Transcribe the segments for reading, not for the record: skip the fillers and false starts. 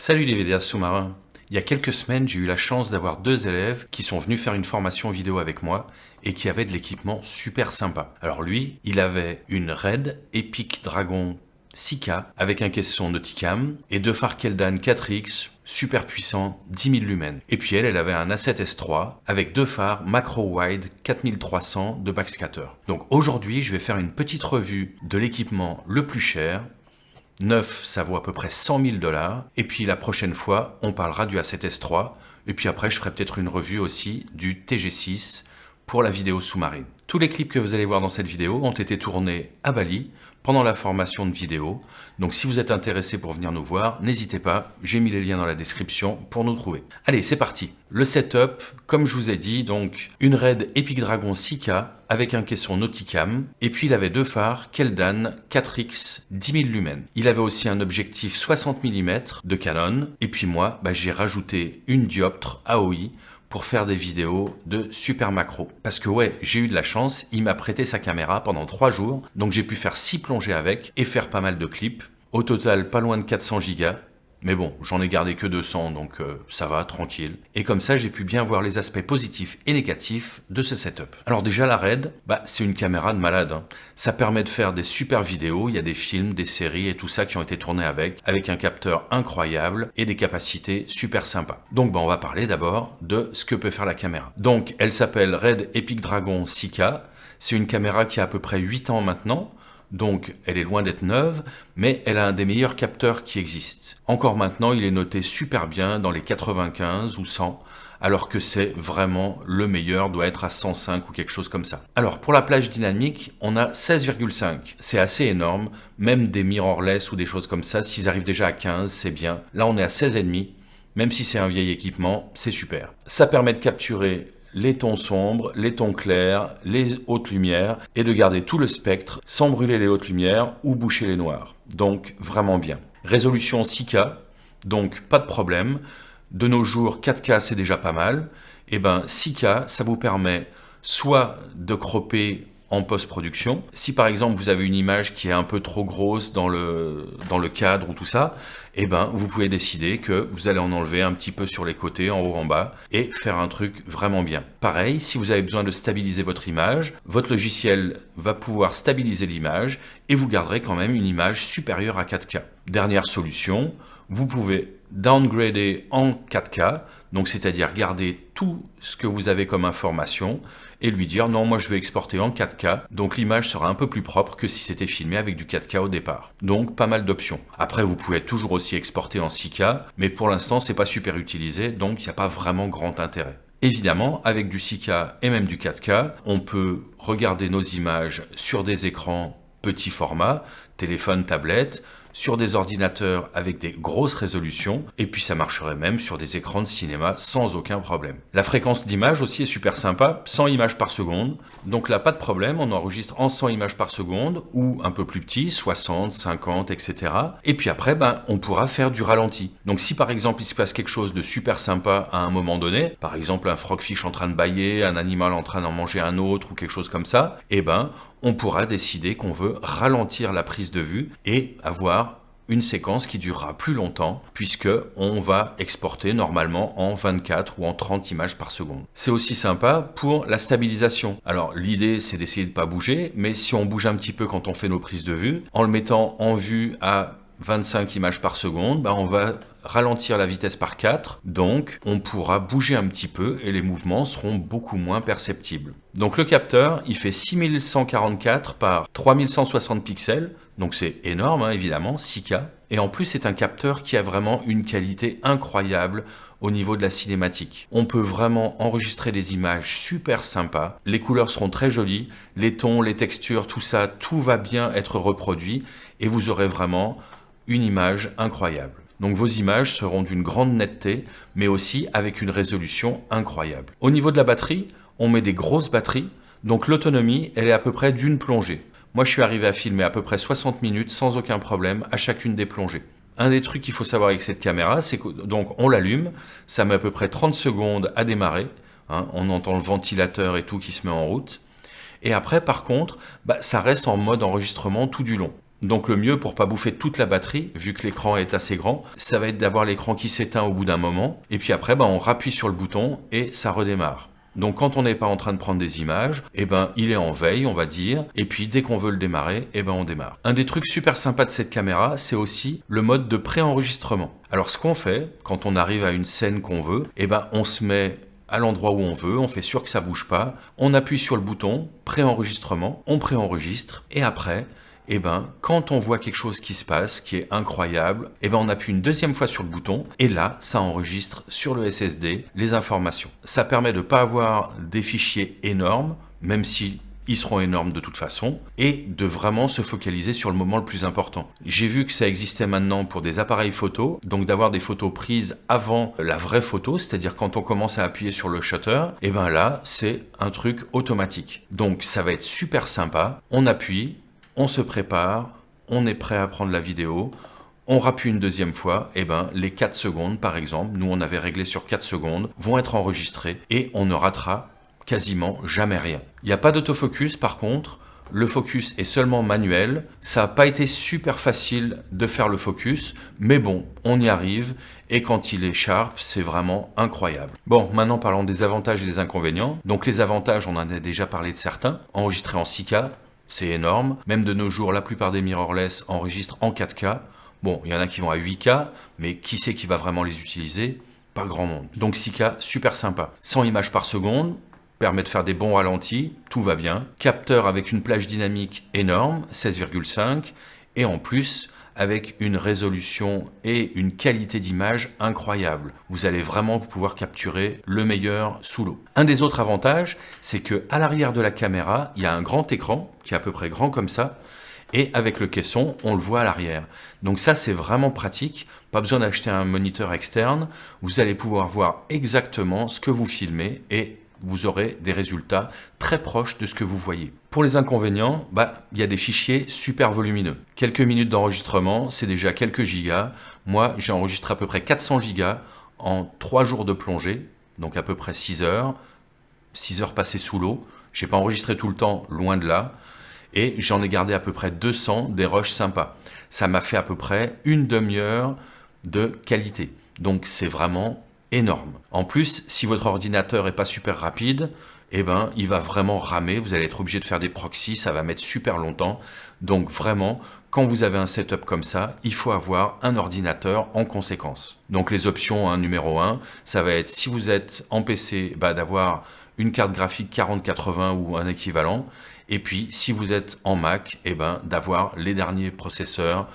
Salut les vidéastes sous-marins. Il y a quelques semaines, j'ai eu la chance d'avoir 2 élèves qui sont venus faire une formation vidéo avec moi et qui avaient de l'équipement super sympa. Alors lui, il avait une Red Epic Dragon 6K avec un caisson Nauticam et 2 phares Keldan 4X super puissants 10 000 lumens. Et puis elle avait un A7S3 avec 2 phares macro wide 4300 de backscatter. Donc aujourd'hui, je vais faire une petite revue de l'équipement le plus cher. Neuf, ça vaut à peu près 100 000 $. Et puis la prochaine fois, on parlera du A7S3. Et puis après, je ferai peut-être une revue aussi du TG6 pour la vidéo sous-marine. Tous les clips que vous allez voir dans cette vidéo ont été tournés à Bali pendant la formation de vidéo. Donc si vous êtes intéressé pour venir nous voir, n'hésitez pas, j'ai mis les liens dans la description pour nous trouver. Allez, c'est parti. Le setup, comme je vous ai dit, donc une Red Epic Dragon 6K avec un caisson Nauticam, et puis il avait 2 phares Keldan 4X 10 000 lumens. Il avait aussi un objectif 60 mm de Canon, et puis moi, j'ai rajouté une dioptre AOI pour faire des vidéos de super macro. Parce que ouais, j'ai eu de la chance, il m'a prêté sa caméra pendant 3 jours, donc j'ai pu faire 6 plongées avec et faire pas mal de clips. Au total, pas loin de 400 gigas. Mais bon, j'en ai gardé que 200, donc ça va, tranquille. Et comme ça, j'ai pu bien voir les aspects positifs et négatifs de ce setup. Alors déjà, la Red, c'est une caméra de malade. Ça permet de faire des super vidéos, il y a des films, des séries et tout ça qui ont été tournés avec un capteur incroyable et des capacités super sympas. Donc on va parler d'abord de ce que peut faire la caméra. Donc elle s'appelle Red Epic Dragon 6K. C'est une caméra qui a à peu près 8 ans maintenant. Donc, elle est loin d'être neuve, mais elle a un des meilleurs capteurs qui existent. Encore maintenant, il est noté super bien dans les 95 ou 100, alors que c'est vraiment le meilleur, doit être à 105 ou quelque chose comme ça. Alors, pour la plage dynamique, on a 16,5. C'est assez énorme, même des mirrorless ou des choses comme ça, s'ils arrivent déjà à 15, c'est bien. Là, on est à 16,5, même si c'est un vieil équipement, c'est super. Ça permet de capturer les tons sombres, les tons clairs, les hautes lumières et de garder tout le spectre sans brûler les hautes lumières ou boucher les noirs. Donc vraiment bien. Résolution 6K, donc pas de problème. De nos jours, 4K c'est déjà pas mal. Et 6K, ça vous permet soit de cropper en post-production. Si par exemple vous avez une image qui est un peu trop grosse dans le cadre ou tout ça, vous pouvez décider que vous allez en enlever un petit peu sur les côtés, en haut, en bas, et faire un truc vraiment bien. Pareil, si vous avez besoin de stabiliser votre image, votre logiciel va pouvoir stabiliser l'image et vous garderez quand même une image supérieure à 4K. Dernière solution, vous pouvez downgrader en 4K, donc c'est-à-dire garder tout ce que vous avez comme information et lui dire non, moi je veux exporter en 4K, donc l'image sera un peu plus propre que si c'était filmé avec du 4K au départ. Donc pas mal d'options. Après vous pouvez toujours aussi exporter en 6K, mais pour l'instant c'est pas super utilisé, donc il n'y a pas vraiment grand intérêt. Évidemment, avec du 6K et même du 4K, on peut regarder nos images sur des écrans petit format, téléphone, tablette, sur des ordinateurs avec des grosses résolutions, et puis ça marcherait même sur des écrans de cinéma sans aucun problème. La fréquence d'image aussi est super sympa, 100 images par seconde, donc là pas de problème, on enregistre en 100 images par seconde, ou un peu plus petit, 60, 50, etc. Et puis après, on pourra faire du ralenti. Donc si par exemple il se passe quelque chose de super sympa à un moment donné, par exemple un frogfish en train de bâiller, un animal en train d'en manger un autre, ou quelque chose comme ça, on pourra décider qu'on veut ralentir la prise de vue et avoir une séquence qui durera plus longtemps puisque on va exporter normalement en 24 ou en 30 images par seconde. C'est aussi sympa pour la stabilisation. Alors l'idée c'est d'essayer de ne pas bouger, mais si on bouge un petit peu quand on fait nos prises de vue, en le mettant en vue à 25 images par seconde, on va ralentir la vitesse par 4, donc on pourra bouger un petit peu et les mouvements seront beaucoup moins perceptibles. Donc le capteur, il fait 6144 par 3160 pixels, donc c'est énorme évidemment, 6K, et en plus c'est un capteur qui a vraiment une qualité incroyable au niveau de la cinématique. On peut vraiment enregistrer des images super sympas, les couleurs seront très jolies, les tons, les textures, tout ça, tout va bien être reproduit et vous aurez vraiment une image incroyable. Donc vos images seront d'une grande netteté, mais aussi avec une résolution incroyable. Au niveau de la batterie, on met des grosses batteries, donc l'autonomie, elle est à peu près d'une plongée. Moi, je suis arrivé à filmer à peu près 60 minutes sans aucun problème à chacune des plongées. Un des trucs qu'il faut savoir avec cette caméra, c'est que donc on l'allume, ça met à peu près 30 secondes à démarrer, on entend le ventilateur et tout qui se met en route. Et après, par contre, ça reste en mode enregistrement tout du long. Donc le mieux pour pas bouffer toute la batterie, vu que l'écran est assez grand, ça va être d'avoir l'écran qui s'éteint au bout d'un moment, et puis après on rappuie sur le bouton et ça redémarre. Donc quand on n'est pas en train de prendre des images, il est en veille, on va dire, et puis dès qu'on veut le démarrer, on démarre. Un des trucs super sympas de cette caméra, c'est aussi le mode de préenregistrement. Alors ce qu'on fait, quand on arrive à une scène qu'on veut, on se met à l'endroit où on veut, on fait sûr que ça bouge pas, on appuie sur le bouton préenregistrement, on préenregistre, et après, quand on voit quelque chose qui se passe, qui est incroyable, on appuie une deuxième fois sur le bouton, et là, ça enregistre sur le SSD les informations. Ça permet de ne pas avoir des fichiers énormes, même si ils seront énormes de toute façon, et de vraiment se focaliser sur le moment le plus important. J'ai vu que ça existait maintenant pour des appareils photo, donc d'avoir des photos prises avant la vraie photo, c'est-à-dire quand on commence à appuyer sur le shutter, là, c'est un truc automatique. Donc ça va être super sympa, on appuie, on se prépare, on est prêt à prendre la vidéo, on rappuie une deuxième fois, les 4 secondes par exemple, nous on avait réglé sur 4 secondes, vont être enregistrées et on ne ratera quasiment jamais rien. Il n'y a pas d'autofocus par contre, le focus est seulement manuel, ça n'a pas été super facile de faire le focus, mais bon, on y arrive, et quand il est sharp, c'est vraiment incroyable. Bon, maintenant parlons des avantages et des inconvénients. Donc les avantages, on en a déjà parlé de certains, enregistré en 6K, c'est énorme, même de nos jours, la plupart des mirrorless enregistrent en 4K, bon, il y en a qui vont à 8K, mais qui c'est qui va vraiment les utiliser? Pas grand monde. Donc 6K, super sympa. 100 images par seconde, permet de faire des bons ralentis, tout va bien. Capteur avec une plage dynamique énorme, 16,5, et en plus avec une résolution et une qualité d'image incroyable. Vous allez vraiment pouvoir capturer le meilleur sous l'eau. Un des autres avantages, c'est que à l'arrière de la caméra, il y a un grand écran qui est à peu près grand comme ça, et avec le caisson, on le voit à l'arrière. Donc ça, c'est vraiment pratique. Pas besoin d'acheter un moniteur externe. Vous allez pouvoir voir exactement ce que vous filmez et vous aurez des résultats très proches de ce que vous voyez. Pour les inconvénients, il y a des fichiers super volumineux. Quelques minutes d'enregistrement, c'est déjà quelques gigas. Moi, j'ai enregistré à peu près 400 gigas en 3 jours de plongée, donc à peu près 6 heures. 6 heures passées sous l'eau. J'ai pas enregistré tout le temps, loin de là. Et j'en ai gardé à peu près 200 des rushs sympas. Ça m'a fait à peu près une demi-heure de qualité. Donc c'est vraiment énorme. En plus, si votre ordinateur est pas super rapide, il va vraiment ramer, vous allez être obligé de faire des proxys, ça va mettre super longtemps. Donc vraiment, quand vous avez un setup comme ça, il faut avoir un ordinateur en conséquence. Donc les options, numéro 1, ça va être, si vous êtes en PC, d'avoir une carte graphique 4080 ou un équivalent. Et puis, si vous êtes en Mac, d'avoir les derniers processeurs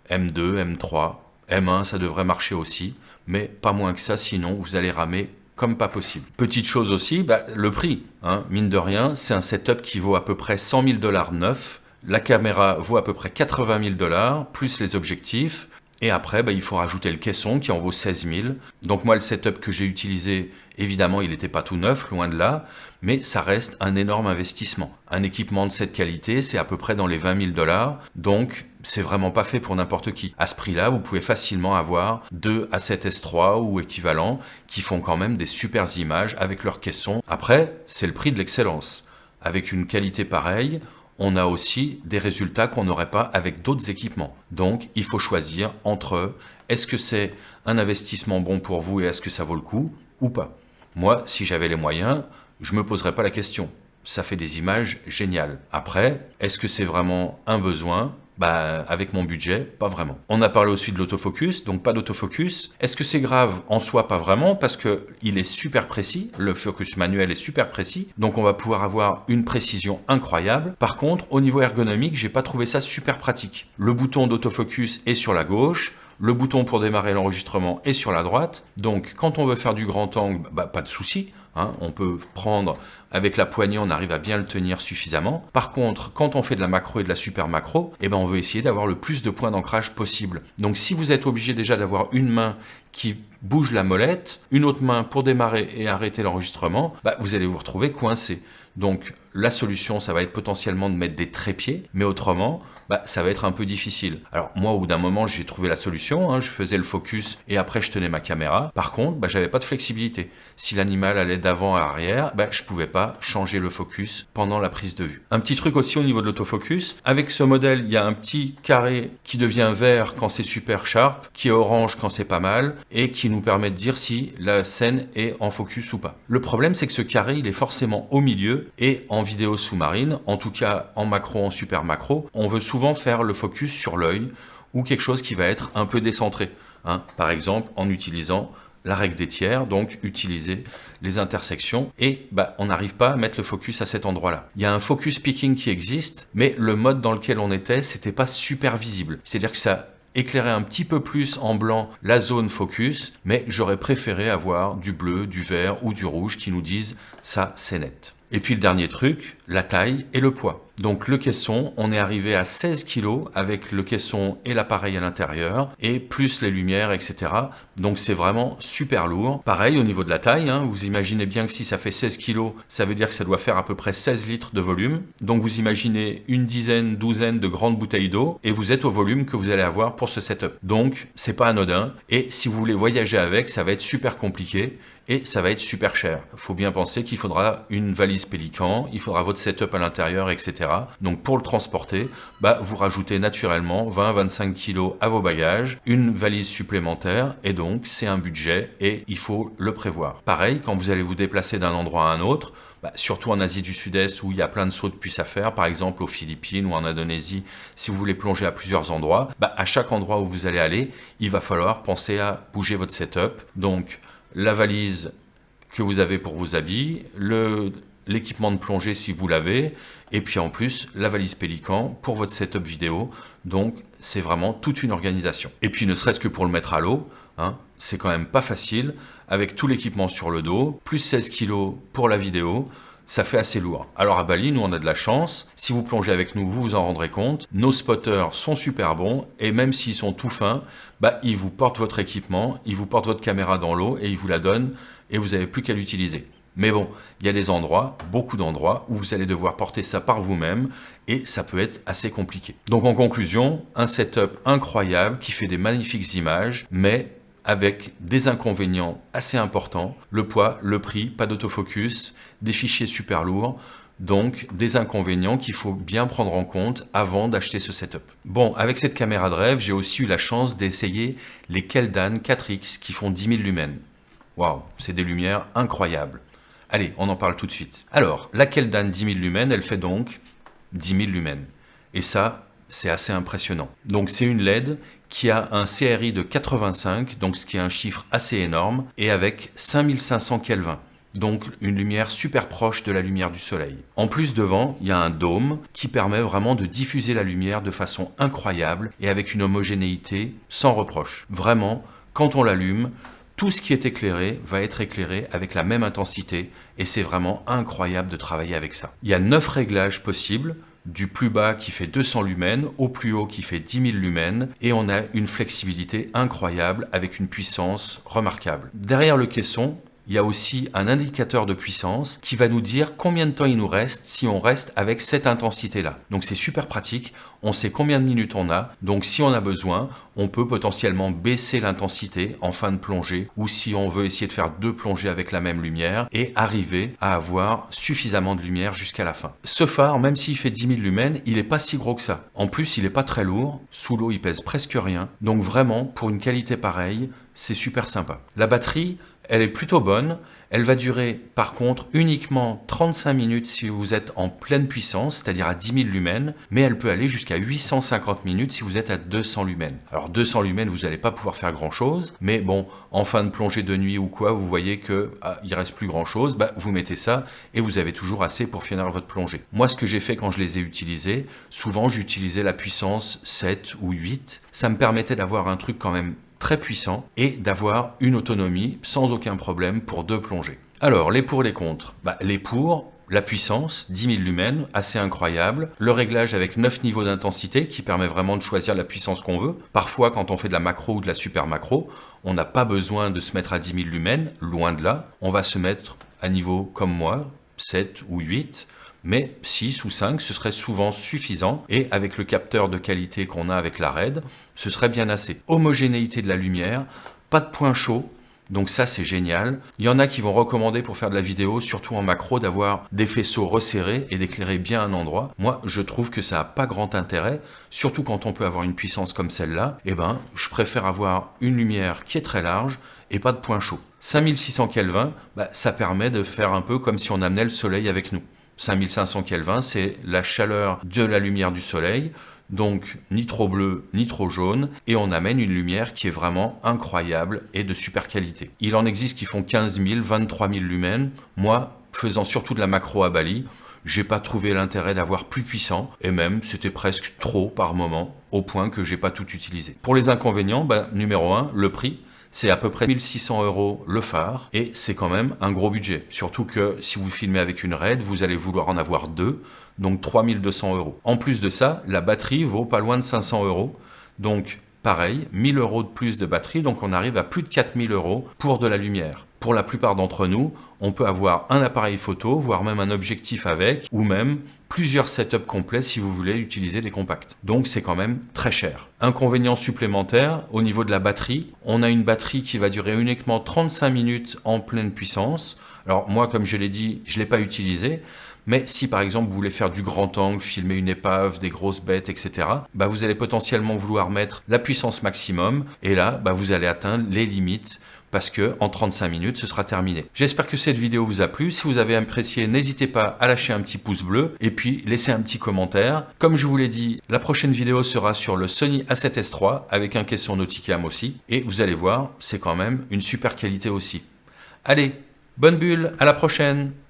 M2, M3, M1, ça devrait marcher aussi, mais pas moins que ça, sinon vous allez ramer comme pas possible. Petite chose aussi, le prix. Mine de rien, c'est un setup qui vaut à peu près 100 000 $ neuf. La caméra vaut à peu près 80 000 $, plus les objectifs. Et après, il faut rajouter le caisson qui en vaut 16 000. Donc moi, le setup que j'ai utilisé, évidemment, il n'était pas tout neuf, loin de là, mais ça reste un énorme investissement. Un équipement de cette qualité, c'est à peu près dans les 20 000 $, donc c'est vraiment pas fait pour n'importe qui. À ce prix-là, vous pouvez facilement avoir 2 A7S3 ou équivalent qui font quand même des super images avec leur caisson. Après, c'est le prix de l'excellence. Avec une qualité pareille, on a aussi des résultats qu'on n'aurait pas avec d'autres équipements. Donc, il faut choisir entre est-ce que c'est un investissement bon pour vous et est-ce que ça vaut le coup ou pas. Moi, si j'avais les moyens, je me poserais pas la question. Ça fait des images géniales. Après, est-ce que c'est vraiment un besoin ? Avec mon budget, pas vraiment. On a parlé aussi de l'autofocus, donc pas d'autofocus. Est-ce que c'est grave? En soi, pas vraiment, parce que il est super précis. Le focus manuel est super précis, donc on va pouvoir avoir une précision incroyable. Par contre, au niveau ergonomique, j'ai pas trouvé ça super pratique. Le bouton d'autofocus est sur la gauche, le bouton pour démarrer l'enregistrement est sur la droite. Donc, quand on veut faire du grand angle, pas de souci. On peut prendre avec la poignée, on arrive à bien le tenir suffisamment. Par contre, quand on fait de la macro et de la super macro, on veut essayer d'avoir le plus de points d'ancrage possible. Donc si vous êtes obligé déjà d'avoir une main qui bouge la molette, une autre main pour démarrer et arrêter l'enregistrement, vous allez vous retrouver coincé. Donc la solution, ça va être potentiellement de mettre des trépieds, mais autrement, ça va être un peu difficile. Alors moi, au bout d'un moment, j'ai trouvé la solution, je faisais le focus et après je tenais ma caméra. Par contre, j'avais pas de flexibilité. Si l'animal allait d'avant à arrière, je pouvais pas changer le focus pendant la prise de vue. Un petit truc aussi au niveau de l'autofocus, avec ce modèle, il y a un petit carré qui devient vert quand c'est super sharp, qui est orange quand c'est pas mal, et qui nous permet de dire si la scène est en focus ou pas. Le problème, c'est que ce carré, il est forcément au milieu, et en vidéo sous-marine, en tout cas en macro, en super macro, on veut souvent faire le focus sur l'œil ou quelque chose qui va être un peu décentré. Par exemple, en utilisant la règle des tiers, donc utiliser les intersections, et on n'arrive pas à mettre le focus à cet endroit-là. Il y a un focus picking qui existe, mais le mode dans lequel on était, c'était pas super visible. C'est-à-dire que ça éclairer un petit peu plus en blanc la zone focus, mais j'aurais préféré avoir du bleu, du vert ou du rouge qui nous disent ça c'est net. Et puis le dernier truc, la taille et le poids. Donc le caisson, on est arrivé à 16 kg avec le caisson et l'appareil à l'intérieur, et plus les lumières, etc. Donc c'est vraiment super lourd. Pareil au niveau de la taille, vous imaginez bien que si ça fait 16 kg, ça veut dire que ça doit faire à peu près 16 litres de volume. Donc vous imaginez une dizaine, douzaine de grandes bouteilles d'eau, et vous êtes au volume que vous allez avoir pour ce setup. Donc c'est pas anodin, et si vous voulez voyager avec, ça va être super compliqué, et ça va être super cher. Il faut bien penser qu'il faudra une valise Pélican, il faudra votre setup à l'intérieur, etc. Donc pour le transporter, vous rajoutez naturellement 20-25 kg à vos bagages, une valise supplémentaire, et donc c'est un budget et il faut le prévoir. Pareil, quand vous allez vous déplacer d'un endroit à un autre, surtout en Asie du Sud-Est où il y a plein de sauts de puce à faire, par exemple aux Philippines ou en Indonésie, si vous voulez plonger à plusieurs endroits, à chaque endroit où vous allez aller, il va falloir penser à bouger votre setup. Donc la valise que vous avez pour vos habits, l'équipement de plongée si vous l'avez, et puis en plus la valise Pélican pour votre setup vidéo. Donc c'est vraiment toute une organisation. Et puis ne serait-ce que pour le mettre à l'eau, c'est quand même pas facile, avec tout l'équipement sur le dos, plus 16 kg pour la vidéo, ça fait assez lourd. Alors à Bali, nous on a de la chance, si vous plongez avec nous, vous vous en rendrez compte, nos spotters sont super bons, et même s'ils sont tout fins, ils vous portent votre équipement, ils vous portent votre caméra dans l'eau, et ils vous la donnent, et vous n'avez plus qu'à l'utiliser. Mais bon, il y a des endroits, beaucoup d'endroits, où vous allez devoir porter ça par vous-même, et ça peut être assez compliqué. Donc en conclusion, un setup incroyable, qui fait des magnifiques images, mais avec des inconvénients assez importants, le poids, le prix, pas d'autofocus, des fichiers super lourds, donc des inconvénients qu'il faut bien prendre en compte avant d'acheter ce setup. Bon, avec cette caméra de rêve, j'ai aussi eu la chance d'essayer les Keldan 4X qui font 10 000 lumens. Waouh, c'est des lumières incroyables. Allez, on en parle tout de suite. Alors, la Keldan 10 000 lumens, elle fait donc 10 000 lumens. Et ça, c'est assez impressionnant. Donc c'est une LED qui a un CRI de 85, donc ce qui est un chiffre assez énorme, et avec 5500 Kelvin. Donc une lumière super proche de la lumière du soleil. En plus devant, il y a un dôme qui permet vraiment de diffuser la lumière de façon incroyable et avec une homogénéité sans reproche. Vraiment, quand on l'allume, tout ce qui est éclairé va être éclairé avec la même intensité et c'est vraiment incroyable de travailler avec ça. Il y a 9 réglages possibles, du plus bas qui fait 200 lumens au plus haut qui fait 10 000 lumens et on a une flexibilité incroyable avec une puissance remarquable. Derrière le caisson, il y a aussi un indicateur de puissance qui va nous dire combien de temps il nous reste si on reste avec cette intensité-là. Donc c'est super pratique, on sait combien de minutes on a, donc si on a besoin, on peut potentiellement baisser l'intensité en fin de plongée ou si on veut essayer de faire 2 plongées avec la même lumière et arriver à avoir suffisamment de lumière jusqu'à la fin. Ce phare, même s'il fait 10 000 lumens, il n'est pas si gros que ça. En plus, il n'est pas très lourd, sous l'eau il pèse presque rien, donc vraiment pour une qualité pareille, c'est super sympa. La batterie, elle est plutôt bonne, elle va durer par contre uniquement 35 minutes si vous êtes en pleine puissance, c'est-à-dire à 10 000 lumens, mais elle peut aller jusqu'à 850 minutes si vous êtes à 200 lumens. Alors 200 lumens, vous n'allez pas pouvoir faire grand-chose, mais bon, en fin de plongée de nuit ou quoi, vous voyez que il reste plus grand-chose, vous mettez ça et vous avez toujours assez pour finir votre plongée. Moi, ce que j'ai fait quand je les ai utilisés, souvent j'utilisais la puissance 7 ou 8, ça me permettait d'avoir un truc quand même très puissant et d'avoir une autonomie sans aucun problème pour 2 plongées. Alors, les pour et les contre. Les pour, La puissance, 10 000 lumens, assez incroyable. Le réglage avec 9 niveaux d'intensité qui permet vraiment de choisir la puissance qu'on veut. Parfois, quand on fait de la macro ou de la super macro, on n'a pas besoin de se mettre à 10 000 lumens, loin de là. On va se mettre à niveau comme moi, 7 ou 8, mais 6 ou 5, ce serait souvent suffisant, et avec le capteur de qualité qu'on a avec la RED, ce serait bien assez. Homogénéité de la lumière, pas de point chaud, donc ça c'est génial. Il y en a qui vont recommander pour faire de la vidéo, surtout en macro, d'avoir des faisceaux resserrés et d'éclairer bien un endroit. Moi, je trouve que ça n'a pas grand intérêt, surtout quand on peut avoir une puissance comme celle-là. Eh ben, je préfère avoir une lumière qui est très large et pas de point chaud. 5600 Kelvin, ça permet de faire un peu comme si on amenait le soleil avec nous. 5500 Kelvin, c'est la chaleur de la lumière du soleil, donc ni trop bleu ni trop jaune, et on amène une lumière qui est vraiment incroyable et de super qualité. Il en existe qui font 15 000, 23 000 lumens. Moi, faisant surtout de la macro à Bali, j'ai pas trouvé l'intérêt d'avoir plus puissant, et même c'était presque trop par moment, au point que j'ai pas tout utilisé. Pour les inconvénients, numéro 1, le prix. C'est à peu près 1600 € le phare, et c'est quand même un gros budget. Surtout que si vous filmez avec une RED, vous allez vouloir en avoir deux, donc 3200 €. En plus de ça, la batterie vaut pas loin de 500 €, donc pareil, 1000 € de plus de batterie, donc on arrive à plus de 4000 € pour de la lumière. Pour la plupart d'entre nous, on peut avoir un appareil photo, voire même un objectif avec, ou même plusieurs setups complets si vous voulez utiliser des compacts. Donc c'est quand même très cher. Inconvénient supplémentaire, au niveau de la batterie, on a une batterie qui va durer uniquement 35 minutes en pleine puissance. Alors moi, comme je l'ai dit, je ne l'ai pas utilisé, mais si par exemple vous voulez faire du grand angle, filmer une épave, des grosses bêtes, etc., vous allez potentiellement vouloir mettre la puissance maximum, et là, vous allez atteindre les limites, parce que en 35 minutes, ce sera terminé. J'espère que cette vidéo vous a plu. Si vous avez apprécié, n'hésitez pas à lâcher un petit pouce bleu et puis laisser un petit commentaire. Comme je vous l'ai dit, la prochaine vidéo sera sur le Sony A7S III avec un caisson Nauticam aussi. Et vous allez voir, c'est quand même une super qualité aussi. Allez, bonne bulle, à la prochaine!